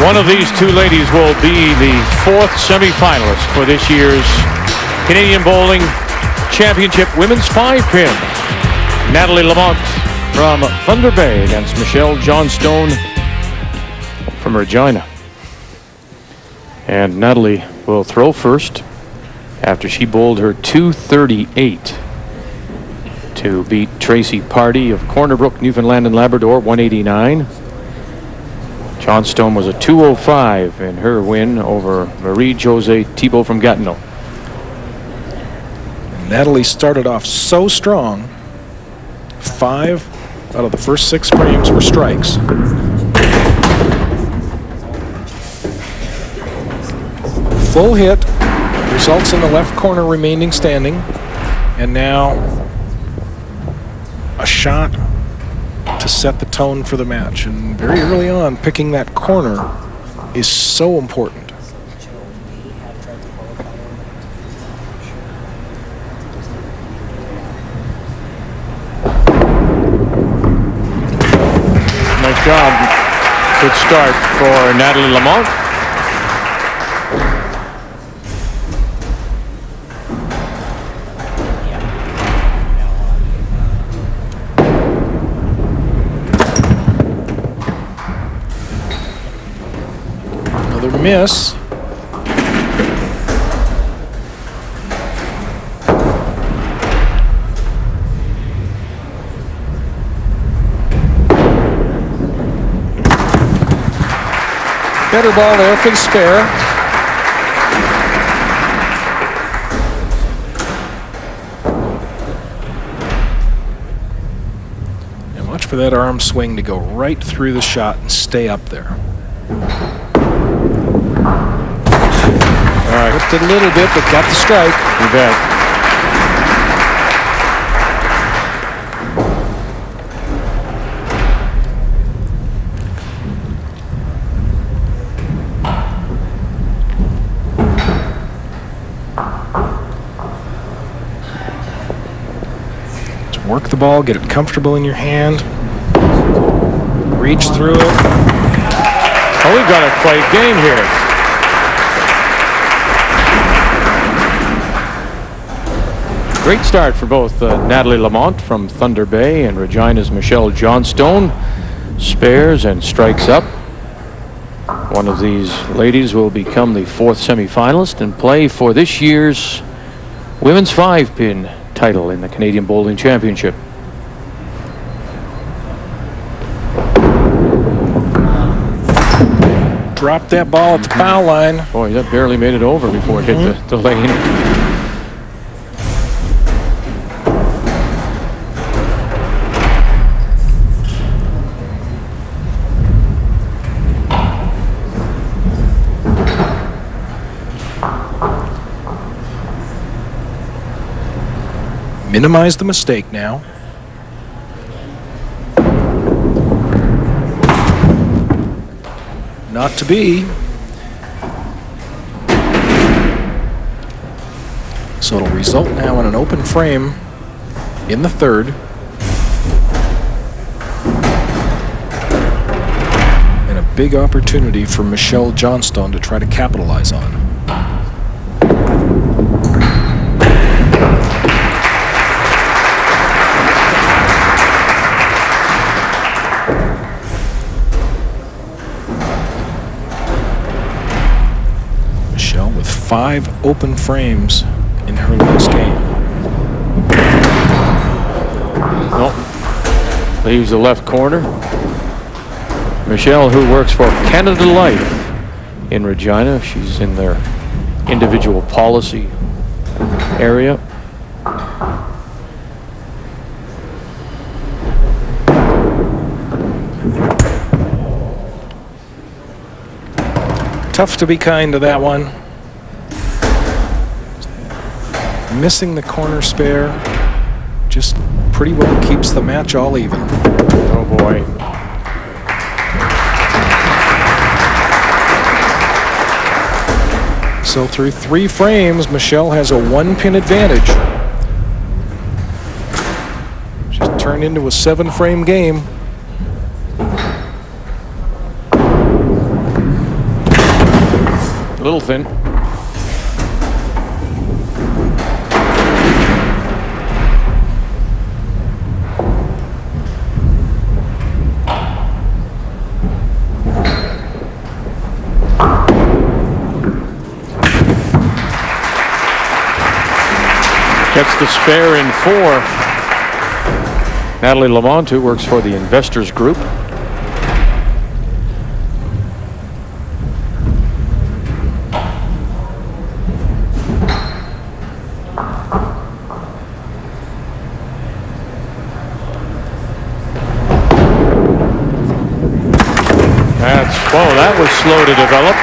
One of these two ladies will be the fourth semifinalist for this year's Canadian Bowling Championship Women's 5-Pin. Nathalie Lamont from Thunder Bay against Michelle Johnstone from Regina. And Nathalie will throw first after she bowled her 238 to beat Tracy Party of Corner Brook, Newfoundland and Labrador, 189. Johnstone was a 205 in her win over Marie-Josée Thibault from Gatineau. Nathalie started off so strong. 5 out of the first 6 frames were strikes. Full hit results in the left corner remaining standing, and now a shot to set the tone for the match. And very early on, picking that corner is so important. Nice job. Good start for Nathalie Lamont. Miss. Better ball there for the spare. And watch for that arm swing to go right through the shot and stay up there. Whipped it a little bit, but got the strike. You bet. Just work the ball, get it comfortable in your hand. Reach through it. Oh, we've got a tight game here. Great start for both Nathalie Lamont from Thunder Bay and Regina's Michelle Johnstone. Spares and strikes up. One of these ladies will become the 4th semifinalist and play for this year's Women's 5-Pin title in the Canadian Bowling Championship. Dropped that ball at the foul line. Boy, that barely made it over before it hit the lane. Minimize the mistake now. Not to be. So it'll result now in an open frame in the 3rd. And a big opportunity for Michelle Johnstone to try to capitalize on. With 5 open frames in her last game. Nope. Leaves the left corner. Michelle, who works for Canada Life in Regina. She's in their individual policy area. Tough to be kind to that one. Missing the corner spare just pretty well keeps the match all even. Oh boy. So through 3 frames, Michelle has a 1-pin advantage. She's turned into a 7-frame game. A little thin. Gets the spare in 4. Nathalie Lamont, who works for the Investors Group. Whoa, that was slow to develop.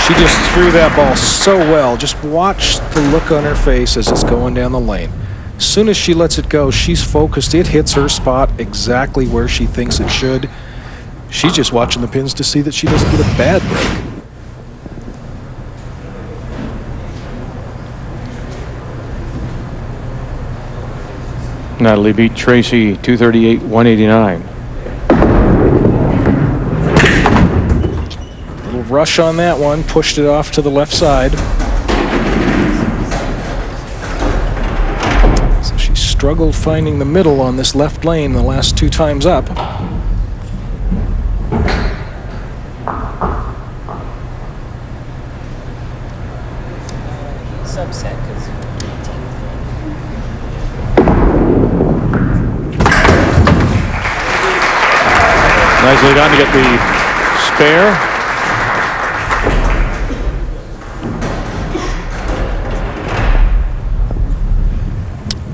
She just threw that ball so well. Just watch the look on her face as it's going down the lane. As soon as she lets it go, she's focused. It hits her spot exactly where she thinks it should. She's just watching the pins to see that she doesn't get a bad break. Nathalie beat Tracy 238-189. Rush on that one, pushed it off to the left side. So she struggled finding the middle on this left lane the last 2 times up. Subset, because Nicely done to get the spare.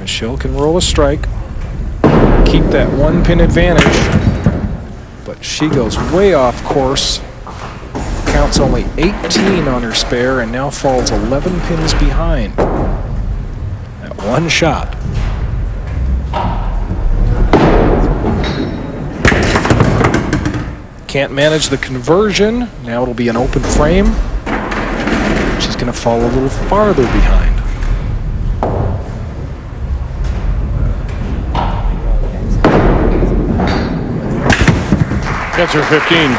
Michelle can roll a strike, keep that 1 pin advantage, but she goes way off course. Counts only 18 on her spare and now falls 11 pins behind. That 1 shot. Can't manage the conversion. Now it'll be an open frame. She's going to fall a little farther behind. Gets her 15.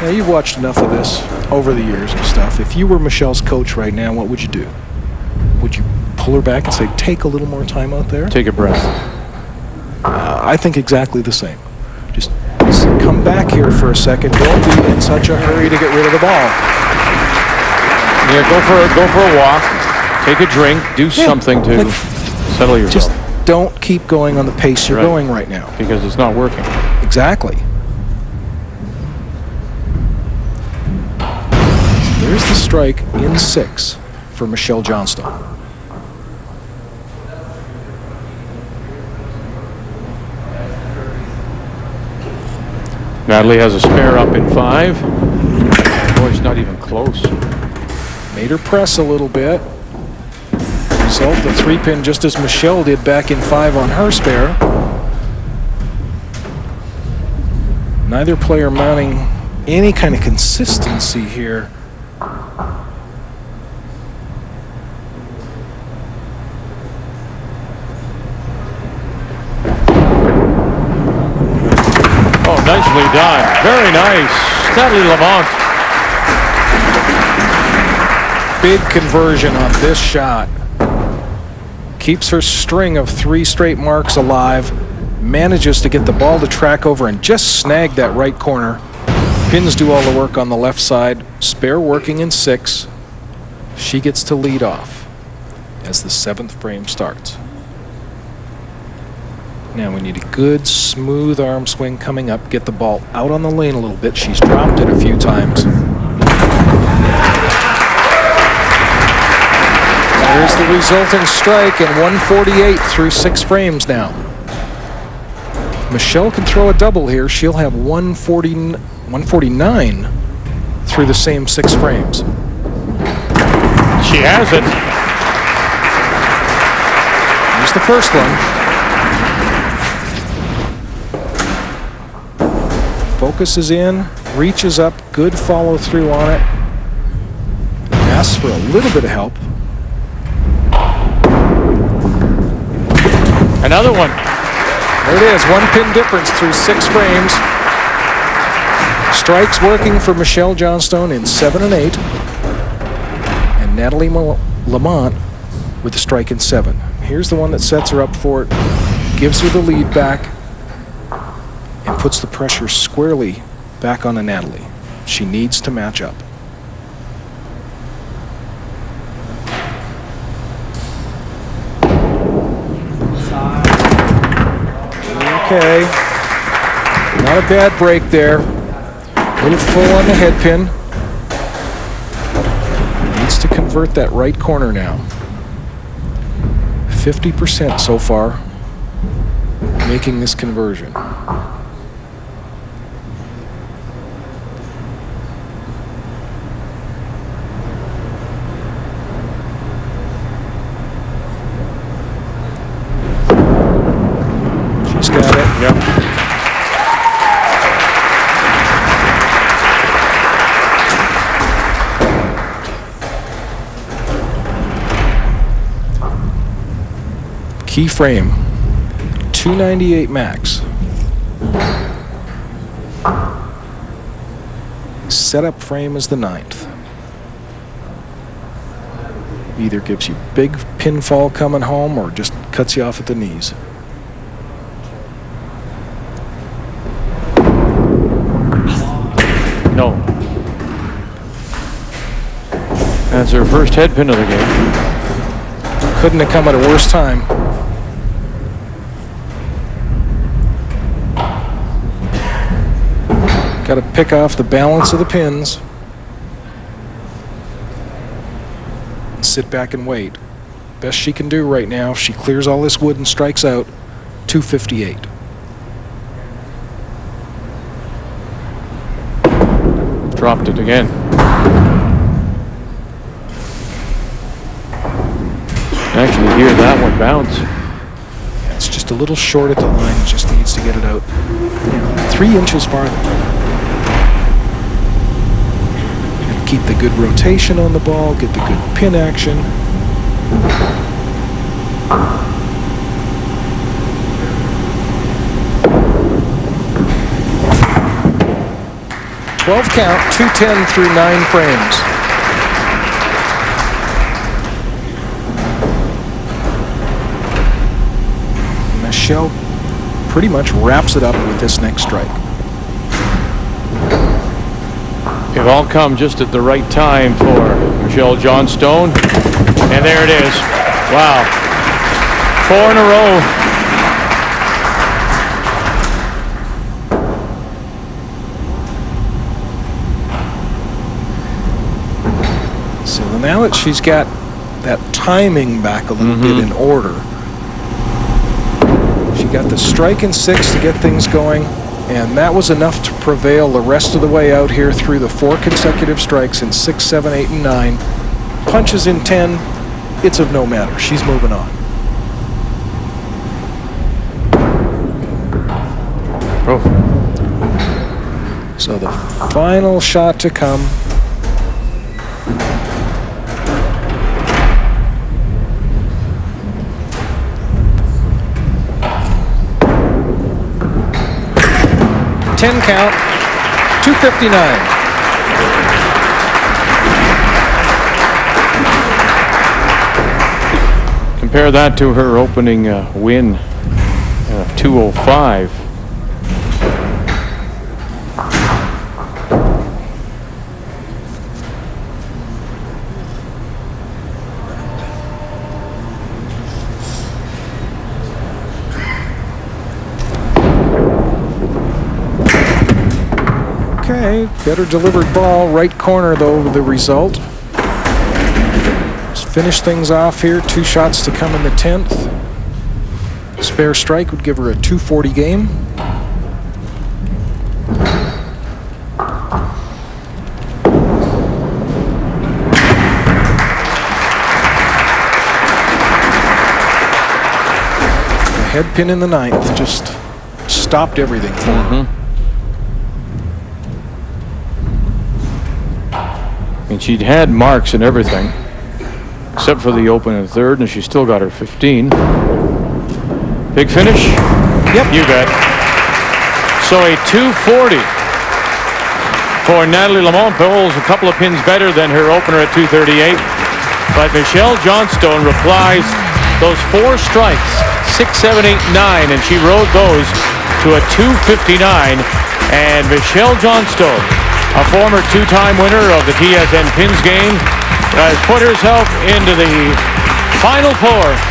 Now, you've watched enough of this over the years and stuff. If you were Michelle's coach right now, what would you do? Would you pull her back and say, take a little more time out there? Take a breath. I think exactly the same. Just come back here for a second. Don't be in such a hurry to get rid of the ball. Yeah, go for a walk. Take a drink. Do something to settle yourself. Just don't keep going on the pace you're going right now. Because it's not working. Exactly. So there's the strike in 6 for Michelle Johnstone. Nathalie has a spare up in 5. Boy, it's not even close. Made her press a little bit. Result, the 3-pin just as Michelle did back in 5 on her spare. Neither player mounting any kind of consistency here. Oh, nicely done. Very nice. Nathalie Lamont. Big conversion on this shot. Keeps her string of 3 straight marks alive. Manages to get the ball to track over and just snag that right corner. Pins do all the work on the left side. Spare working in 6. She gets to lead off as the 7th frame starts. Now we need a good, smooth arm swing coming up. Get the ball out on the lane a little bit. She's dropped it a few times. There's the resulting strike, and 148 through 6 frames now. If Michelle can throw a double here, she'll have 149 through the same 6 frames. She has it. Here's the first one. Focuses in, reaches up, good follow through on it. Asks for a little bit of help. Another one. There it is, 1 pin difference through 6 frames. Strikes working for Michelle Johnstone in 7 and 8. And Nathalie Lamont with a strike in 7. Here's the one that sets her up for it, gives her the lead back, and puts the pressure squarely back on Nathalie. She needs to match up. Okay. Not a bad break there. A little full on the head pin. Needs to convert that right corner now. 50% so far, making this conversion. She's got it. Yep. Key frame, 298 max. Setup frame is the 9th. Either gives you big pinfall coming home or just cuts you off at the knees. No. That's her first head pin of the game. Couldn't have come at a worse time. Got to pick off the balance of the pins. Sit back and wait. Best she can do right now. If she clears all this wood and strikes out, 258. Dropped it again. Actually hear that one bounce. Yeah, it's just a little short at the line. It just needs to get it out 3 inches farther. And keep the good rotation on the ball, get the good pin action. "12 count, 210 through 9 frames." Michelle pretty much wraps it up with this next strike. They've all come just at the right time for Michelle Johnstone. And there it is. Wow. 4 in a row. So now that she's got that timing back a little bit in order, she got the strike in 6 to get things going, and that was enough to prevail the rest of the way out here through the 4 consecutive strikes in 6, 7, 8, and 9. Punches in 10, it's of no matter. She's moving on. Oh. So the final shot to come. Ten count, 259. Compare that to her opening win, 205. Okay, better delivered ball, right corner though, the result. Let's finish things off here, 2 shots to come in the 10th. Spare strike would give her a 240 game. The head pin in the 9th just stopped everything for her. And she'd had marks and everything, except for the open and 3rd, and she still got her 15. Big finish? Yep. You bet. So a 240 for Nathalie Lamont. Bowls a couple of pins better than her opener at 238. But Michelle Johnstone replies those 4 strikes, 6, 7, 8, 9, and she rode those to a 259. And Michelle Johnstone, a former 2-time winner of the TSN Pins game, has put herself into the Final 4